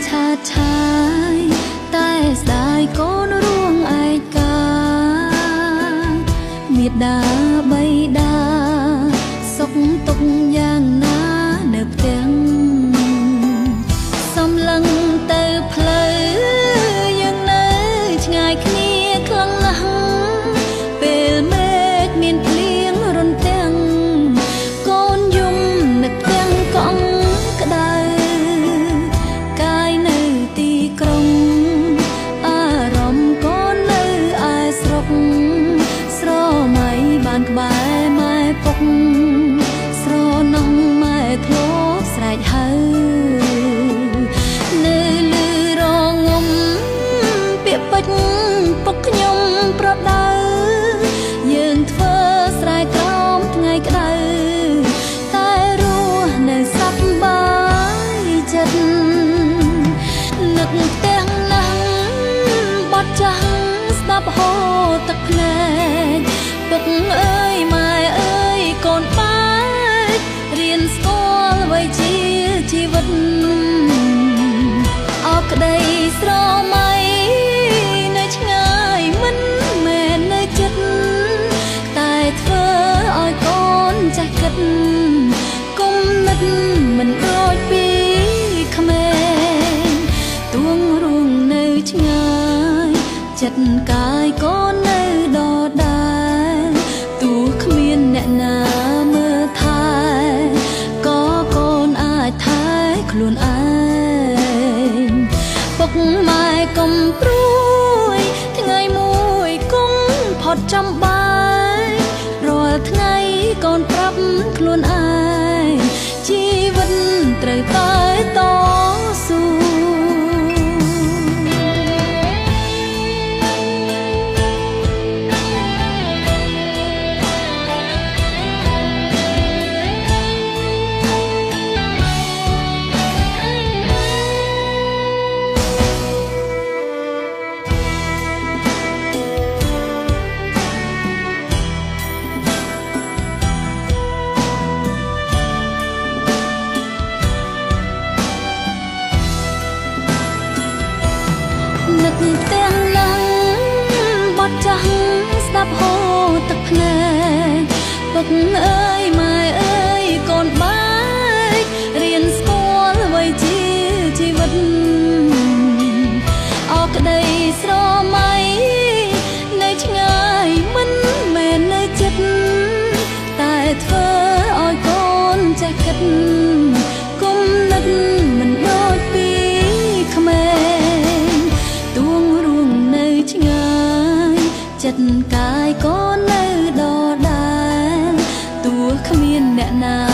ឆាតឆាយតែស្ដាយកូនរួងឯកាមេដាបៃតាសុខទុក្ខយ៉ាងណានៅផ្ទះសំឡឹងទៅផ្លូវយើងនៅឆ្ងាយគ្នាខ្លាំងណាស់ពេលមេឃមានភ្លៀងរន្ទាំងកូនយំនឹកទាំងកង់ក្តៅកាយនៅទីក្រុងអារម្មណ៍កូននៅឯស្រុកស្រមៃបានក្បែរម៉ែពុកស្រណោះម៉ែធ្លាប់ស្រែកហៅនៅលឺរងំពាក្យពេចន៍ពុកខ្ញុំប្រដៅយើងធ្វើស្រែក្រោមថ្ងៃក្តៅតែរស់នៅសប្បាយចិត្តនឹកផ្ទះណាស់បាត់ចាស់ស្ដាប់ហូរទឹកភ្នែកពុកអើយម៉ែអើយកូនបែករៀនស្គាល់អ្វីជាជីវិតអបក្តីស្រមៃនៅឆ្ងាយមិនមែននៅជិតតែធ្វើឲ្យកូនចេះគិតគុំនិតមិនដូចពីក្មេងទួងរួងនៅឆ្ងាយចិត្តកាយកូននៅដដែលទោះគ្មានអ្នកណាមើលថែក៏កូនអាចថែខ្លួនឯងពុកម៉ែកុំព្រួយថ្ងៃមួយគង់ផុតចំបាយរាល់ថ្ងៃកូនប្រាប់ខ្លួនឯងជីវិតត្រូវតែតស៊ូនឹកទាំងណាំបាត់ចាស់ស្ដាប់ហូរទឹកភ្នែកពុកអើយម៉ែអើយកូនបែករៀនស្គាល់អ្វីជាជីវិតអរក្តីស្រមៃនៅឆ្ងាយមិនមែននៅជិតតែធ្វើឲ្យកូនចេះគិតគុំនឹកមិនដូចពីក្មេងទួងរួងនៅឆ្ងាយចិត្តកាយកូននៅដដែលទោះគ្មានអ្នកណា